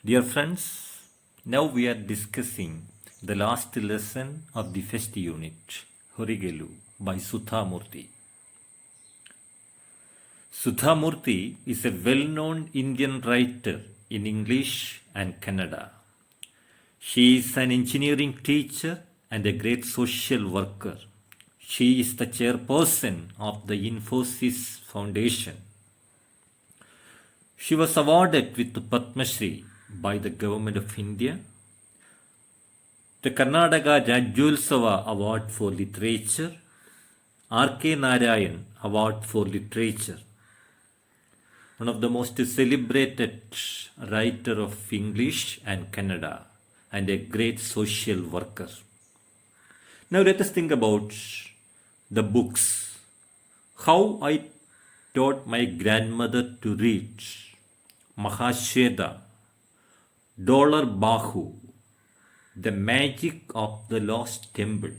Dear friends, now we are discussing the last lesson of the first unit, HOREGALLU by Sudha Murty. Sudha Murty is a well-known Indian writer in English and Kannada. She is an engineering teacher and a great social worker. She is the chairperson of the Infosys Foundation. She was awarded with the Padma Shri by the Government of India, the Karnataka Rajyotsava Award for Literature, R.K. Narayan Award for Literature, one of the most celebrated writer of English and Kannada, and a great social worker. Now let us think about the books. How I taught my grandmother to read Mahashweta, Dollar Bahu, The Magic of the Lost Temple.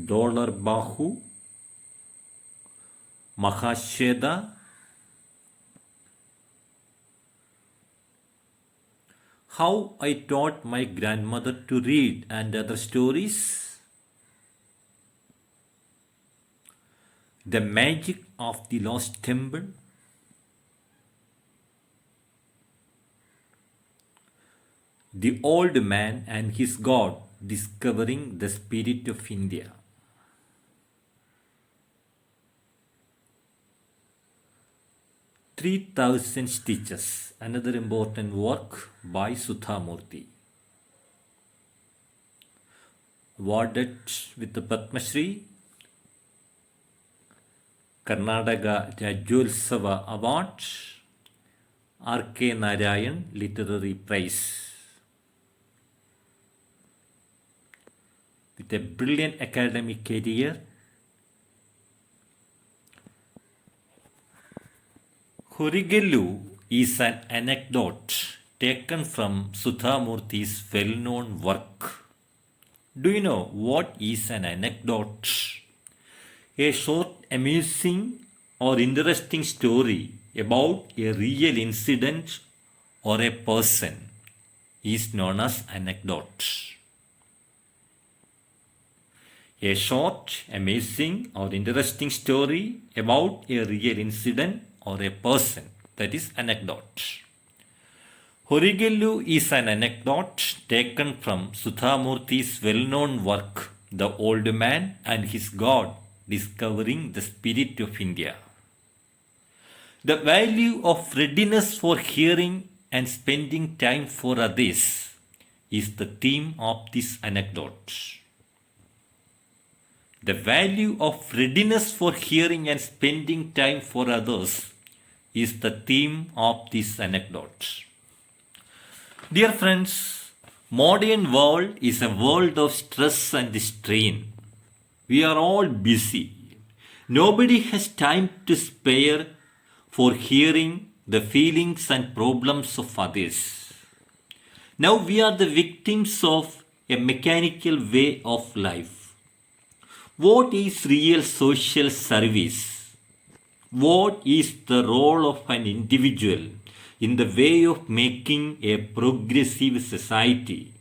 Dollar Bahu, Mahashweta, How I Taught My Grandmother to Read, and other stories. The Magic of the Lost Temple. The Old Man and His God, Discovering the Spirit of India. "3,000 Stitches," another important work by Sudha Murty. Awarded with the Padma Shri, Karnataka Rajyotsava Award, R.K. Narayan Literary Prize. With a brilliant academic career, HOREGALLU is an anecdote taken from Sudha Murty's well-known work. Do you know what is an anecdote? A short, amusing or interesting story about a real incident or a person is known as anecdote. A short, amusing or interesting story about a real incident or a person, that is anecdote. HOREGALLU is an anecdote taken from Sudha Murty's well-known work, The Old Man and His God, Discovering the Spirit of India. The value of readiness for hearing and spending time for others is the theme of this anecdote. The value of readiness for hearing and spending time for others is the theme of this anecdote. Dear friends, modern world is a world of stress and strain. We are all busy. Nobody has time to spare for hearing the feelings and problems of others. Now we are the victims of a mechanical way of life. What is real social service? What is the role of an individual in the way of making a progressive society?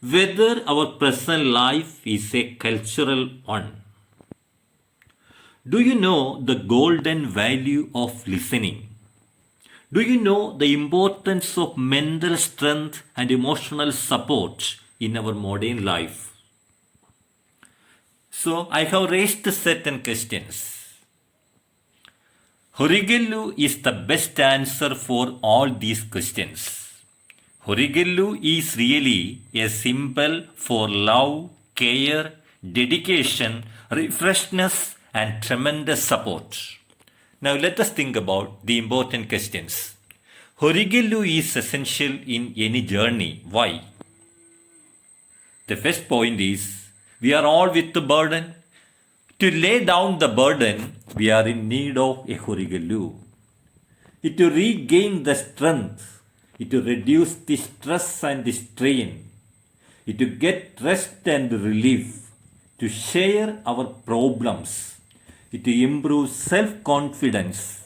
Whether our present life is a cultural one. Do you know the golden value of listening? Do you know the importance of mental strength and emotional support in our modern life? So I have raised certain questions. HOREGALLU is the best answer for all these questions. HOREGALLU is really a symbol for love, care, dedication, refreshness, and tremendous support. Now let us think about the important questions. HOREGALLU is essential in any journey. Why? The first point is, we are all with the burden. To lay down the burden, we are in need of a HOREGALLU. To regain the strength, to reduce the stress and the strain, to get rest and relief, to share our problems, to improve self-confidence,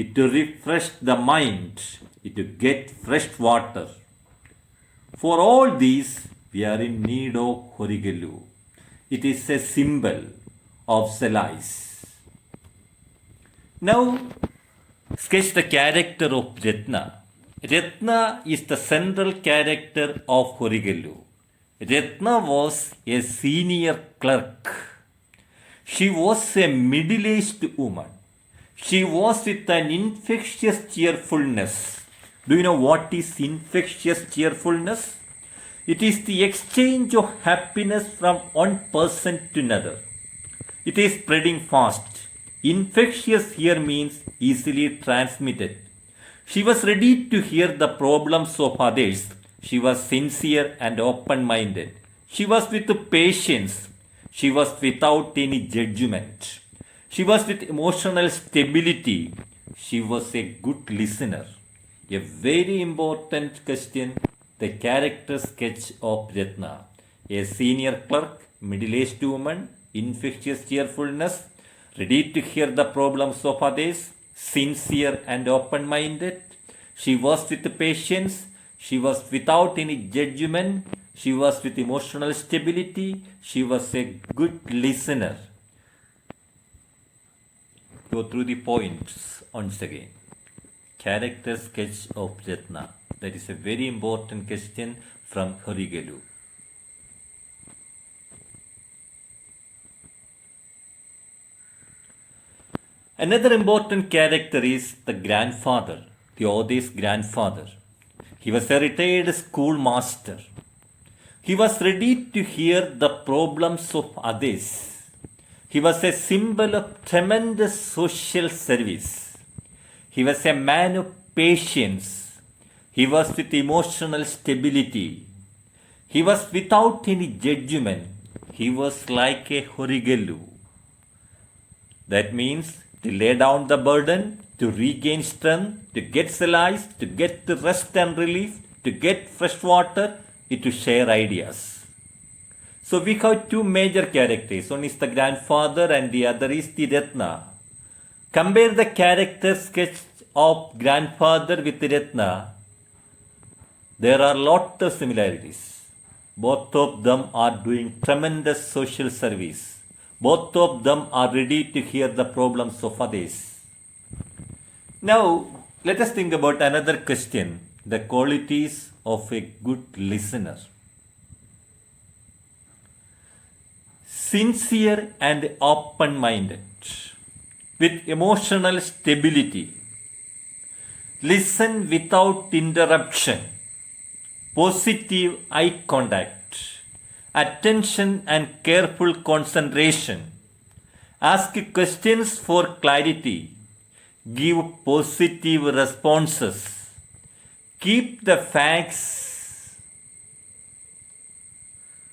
it to refresh the mind, it to get fresh water. For all these, we are in need of HOREGALLU. It is a symbol of salice. Now, sketch the character of Ratna. Ratna is the central character of HOREGALLU. Ratna was a senior clerk. She was a middle-aged woman. She was with an infectious cheerfulness. Do you know what is infectious cheerfulness? It is the exchange of happiness from one person to another. It is spreading fast. Infectious here means easily transmitted. She was ready to hear the problems of others. She was sincere and open-minded. She was with patience. She was without any judgment. She was with emotional stability. She was a good listener. A very important question, the character sketch of Ratna. A senior clerk, middle-aged woman, infectious cheerfulness, ready to hear the problems of others, sincere and open-minded. She was with patience. She was without any judgment. She was with emotional stability. She was a good listener. Go through the points once again. Character sketch of Ratna. That is a very important question from HOREGALLU. Another important character is the grandfather, the author's grandfather. He was a retired schoolmaster. He was ready to hear the problems of others. He was a symbol of tremendous social service. He was a man of patience. He was with emotional stability. He was without any judgment. He was like a HOREGALLU. That means to lay down the burden, to regain strength, to get solace, to get the rest and relief, to get fresh water, to share ideas. So we have two major characters. One is the grandfather and the other is the Ratna. Compare the character sketch of grandfather with Ratna. There are lots of similarities. Both of them are doing tremendous social service. Both of them are ready to hear the problems of others. Now, let us think about another question, the qualities of a good listener. Sincere and open-minded, with emotional stability. Listen without interruption. Positive eye contact. Attention and careful concentration. Ask questions for clarity. Give positive responses. Keep the facts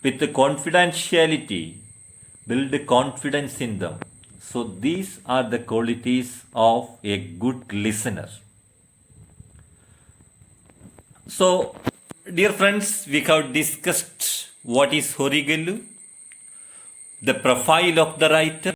with the confidentiality. Build confidence in them. So these are the qualities of a good listener. So, dear friends, we have discussed what is HOREGALLU, the profile of the writer,